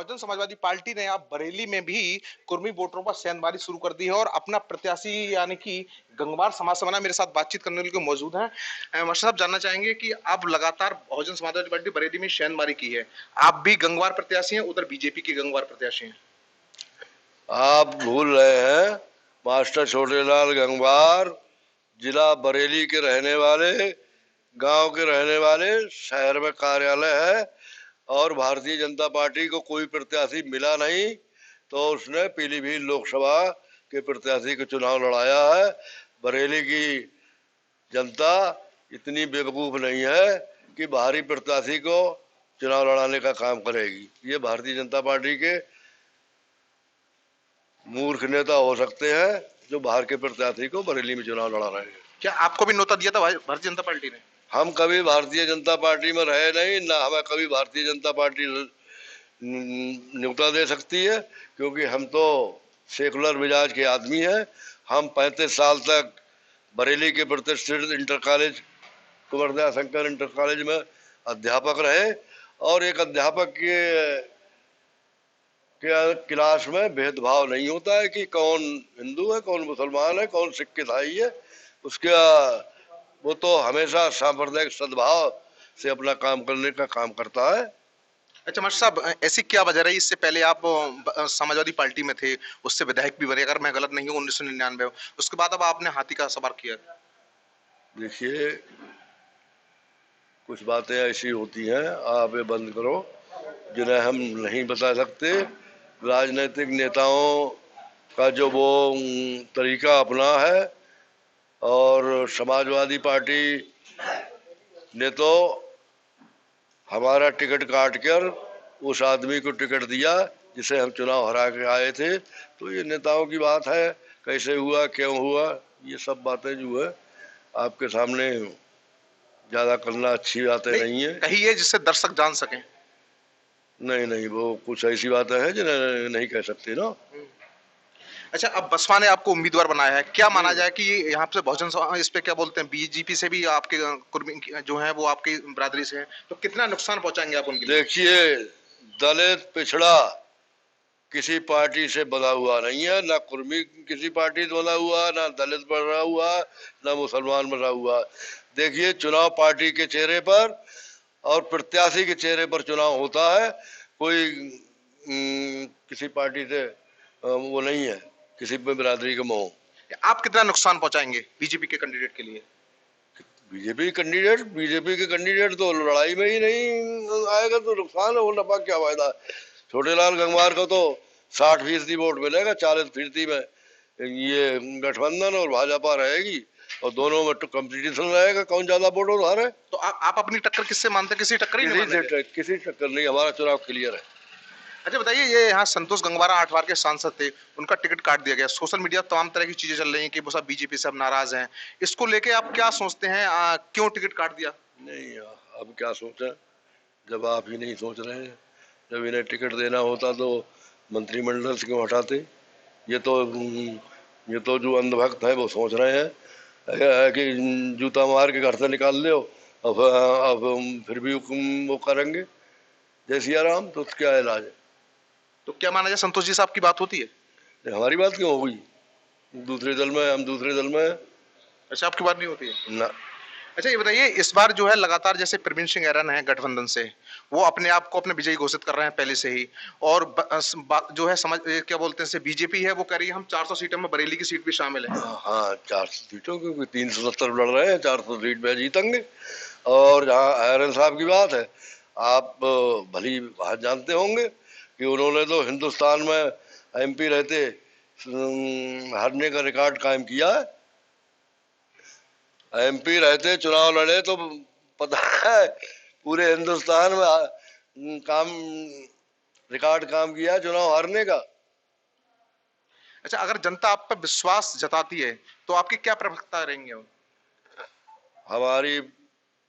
Bahujan Samajwadi party ने अब बरेली में भी कुर्मी वोटरों पर सेंधमारी शुरू कर दी है और अपना प्रत्याशी यानी कि गंगवार समाज से बना मेरे साथ बातचीत करने के लिए मौजूद हैं। मास्टर साहब जानना चाहेंगे कि अब लगातार बहुजन समाजवादी पार्टी बरेली में सेंधमारी की है। आप भी गंगवार प्रत्याशी हैं, उधर बीजेपी के गंगवार प्रत्याशी हैं। आप भूल रहे हैं। मास्टर छोटेलाल गंगवार जिला बरेली के रहने वाले, गांव के रहने वाले, शहर में कार्यालय है और भारतीय जनता पार्टी को कोई प्रत्याशी मिला नहीं तो उसने पीलीभीत लोकसभा के प्रत्याशी का चुनाव लड़ाया है। बरेली की जनता इतनी बेवकूफ नहीं है कि बाहरी प्रत्याशी को चुनाव लड़ाने का काम करेगी। ये भारतीय जनता पार्टी के मूर्ख नेता हो सकते हैं जो बाहर के प्रत्याशी को बरेली में चुनाव लड़ा रहे हैं। क्या आपको भी न्योता दिया था भारतीय जनता पार्टी ने? हम कभी भारतीय जनता पार्टी में रहे नहीं, ना हमें कभी भारतीय जनता पार्टी न्योता दे सकती है, क्योंकि हम तो सेकुलर मिजाज के आदमी हैं। हम 35 साल तक बरेली के प्रतिष्ठित इंटर कॉलेज, कुंवर दयाल शंकर इंटर कॉलेज में अध्यापक रहे और एक अध्यापक के क्लास में भेदभाव नहीं होता है कि कौन हिंदू है, कौन मुसलमान है, कौन सिख ईसाई है। उसका वो तो हमेशा सांप्रदायिक सद्भाव से अपना काम करने का काम करता है। अच्छा मास्टर साहब, ऐसी क्या वजह रही? इससे पहले आप समाजवादी पार्टी में थे, उससे विधायक भी बने, अगर मैं गलत नहीं हूँ 1999। उसके बाद अब आपने हाथी का सवार किया। देखिए, कुछ बातें ऐसी होती हैं, आप ये बंद करो, जिन्हें हम नहीं बता सकते। राजनीतिक नेताओं का जो वो तरीका अपना है, और समाजवादी पार्टी ने तो हमारा टिकट काट कर उस आदमी को टिकट दिया जिसे हम चुनाव हरा के आए थे। तो ये नेताओं की बात है, कैसे हुआ, क्यों हुआ, ये सब बातें जो है आपके सामने ज्यादा करना अच्छी बातें नहीं है। कहिए जिससे दर्शक जान सकें। नहीं नहीं, वो कुछ ऐसी बातें हैं जिन्हें नहीं कह सकते ना। अच्छा, अब बसपा ने आपको उम्मीदवार बनाया है, क्या माना जाए कि यहाँ पे इस पे क्या बोलते हैं, बीजेपी से भी आपके कुर्मी जो है वो आपकी बरादरी से है, तो कितना नुकसान पहुंचाएंगे आप उनके लिए? देखिए, दलित पिछड़ा किसी पार्टी से बना हुआ नहीं है, ना कुर्मी किसी पार्टी से बना हुआ, ना दलित बना हुआ, ना मुसलमान बना हुआ। देखिए, चुनाव पार्टी के चेहरे पर और प्रत्याशी के चेहरे पर चुनाव होता है। कोई किसी पार्टी से वो नहीं है, किसी पे बिरादरी का मोह। आप कितना नुकसान पहुंचाएंगे बीजेपी के कैंडिडेट के लिए? बीजेपी के कैंडिडेट तो लड़ाई में ही नहीं आएगा तो नुकसान है, वो नफा क्या फायदा। छोटेलाल गंगवार को तो 60% वोट मिलेगा, 40% में ये गठबंधन और भाजपा रहेगी और दोनों में तो कंपटीशन रहेगा, कौन ज्यादा वोट उधार है। तो आप अपनी टक्कर किससे मानते हैं? किसी टक्कर ही नहीं मानेंगे? किसी टक्कर नहीं, हमारा चुनाव क्लियर है। अच्छा बताइए, ये यहाँ संतोष गंगवार 8 बार के सांसद थे, उनका टिकट काट दिया गया। सोशल मीडिया तमाम तरह की चीजें चल रही हैं कि वो सब बीजेपी से अब नाराज हैं। इसको लेके आप क्या सोचते हैं? क्यों टिकट काट दिया? नहीं, अब क्या सोचें जब आप ही नहीं सोच रहे हैं। जब इन्हें टिकट देना होता तो मंत्रिमंडल से क्यों हटाते। ये तो जो अंधभक्त है वो सोच रहे हैं कि जूता मार के घर से निकाल दो, अब फिर भी वो करेंगे जय सिया राम। तो क्या इलाज है? तो क्या माना जाए, संतोष जी से आपकी बात होती है? हमारी बात क्यों होगी? दूसरे दल में, हम दूसरे दल में। अच्छा, आपकी बात नहीं होती है ना। अच्छा ये बताइए, इस बार जो है लगातार जैसे प्रवीण सिंह ऐरन है गठबंधन से, वो अपने आप को अपने विजयी घोषित कर रहे हैं पहले से ही। और जो है समझ क्या बोलते हैं, बीजेपी है वो कह रही है हम 400 सीटों में बरेली की सीट भी शामिल है। हाँ, 400 सीटों क्योंकि 370 लड़ रहे हैं, 400 सीट में जीतेंगे। और जहाँ ऐरन साहब की बात है, आप भली बात जानते होंगे कि उन्होंने तो हिंदुस्तान में एमपी रहते हारने का रिकॉर्ड कायम किया है। एमपी रहते चुनाव लड़े तो पता है पूरे हिंदुस्तान में रिकॉर्ड काम किया चुनाव हारने का। अच्छा, अगर जनता आप पर विश्वास जताती है तो आपकी क्या प्राथमिकता रहेंगी? हमारी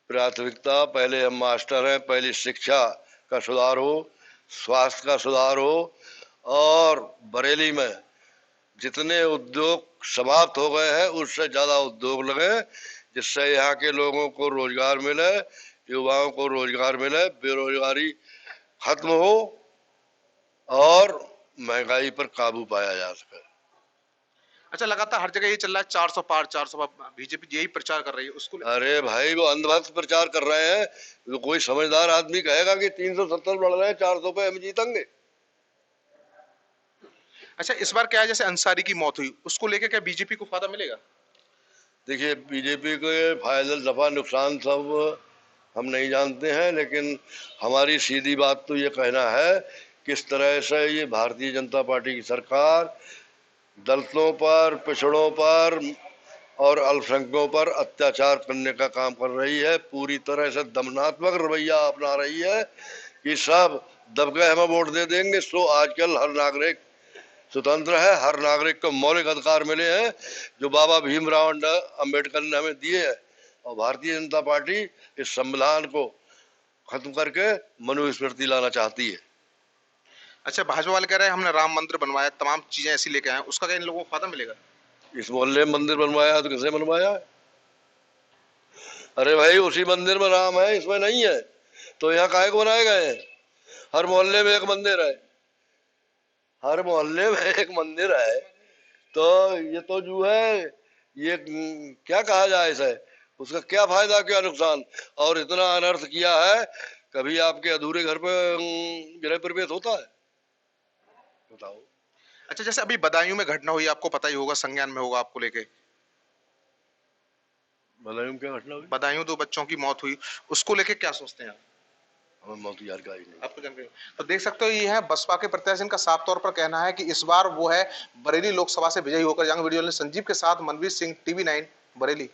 प्राथमिकता, पहले हम मास्टर हैं, पहले शिक्षा का सुधार हो, स्वास्थ्य का सुधार हो और बरेली में जितने उद्योग समाप्त हो गए हैं उससे ज्यादा उद्योग लगे, जिससे यहाँ के लोगों को रोजगार मिले, युवाओं को रोजगार मिले, बेरोजगारी खत्म हो महंगाई पर काबू पाया जा सके। अच्छा, लगातार हर जगह ये चल रहा है 400 पार 400 पार, बीजेपी यही प्रचार कर रही है उसको अरे भाई वो अंधभक्त प्रचार कर रहे हैं। तो कोई समझदार आदमी कहेगा कि 370 बढ़ रहे हैं, 400 पे हम जीतेंगे। अच्छा, इस बार क्या है, जैसे अंसारी की मौत हुई उसको लेके क्या बीजेपी को फायदा मिलेगा? देखिए बीजेपी के फायदे नफा नुकसान सब हम नहीं जानते हैं, लेकिन हमारी सीधी बात तो ये कहना है किस तरह से ये भारतीय जनता पार्टी की सरकार दलितों पर, पिछड़ों पर और अल्पसंख्यकों पर अत्याचार करने का काम कर रही है। पूरी तरह से दमनात्मक रवैया अपना रही है कि सब दबके हमें वोट दे देंगे। सो आजकल हर नागरिक स्वतंत्र है, हर नागरिक को मौलिक अधिकार मिले हैं जो बाबा भीमराव अंबेडकर ने हमें दिए हैं, और भारतीय जनता पार्टी इस संविधान को खत्म करके मनुस्मृति लाना चाहती है। अच्छा, भाजपा वाले कह रहे हैं हमने राम मंदिर बनवाया, तमाम चीजें ऐसी लेके आए हैं, उसका क्या इन लोगों को फायदा मिलेगा? इस मोहल्ले में मंदिर बनवाया तो किसने बनवाया है? अरे भाई उसी मंदिर में राम है, इसमें नहीं है, तो यहाँ काहे को बनाए गए हैं? हर मोहल्ले में एक मंदिर है, हर मोहल्ले में एक मंदिर है, तो ये तो जो है ये क्या कहा जाए इसे, उसका क्या फायदा क्या नुकसान? और इतना अनर्थ किया है, कभी आपके अधूरे घर पे गृह प्रवेश होता है? बताओ। अच्छा, जैसे अभी बदायूं में घटना हुई, आपको पता ही होगा, संज्ञान में होगा आपको लेके, बदायूं में क्या घटना हुई? बदायूं 2 बच्चों की मौत हुई, उसको लेके क्या सोचते हैं आप? हमें मौत यार का ही नहीं। आपको जानकारी? तो देख सकते हो, ये है बसपा के प्रत्याशी, इनका साफ तौर पर कहना है कि इस बार वो है बरेली लोकसभा से विजयी होकर जाएंगे। वीडियो संजीव के साथ मनवीर सिंह, टीवी 9 बरेली।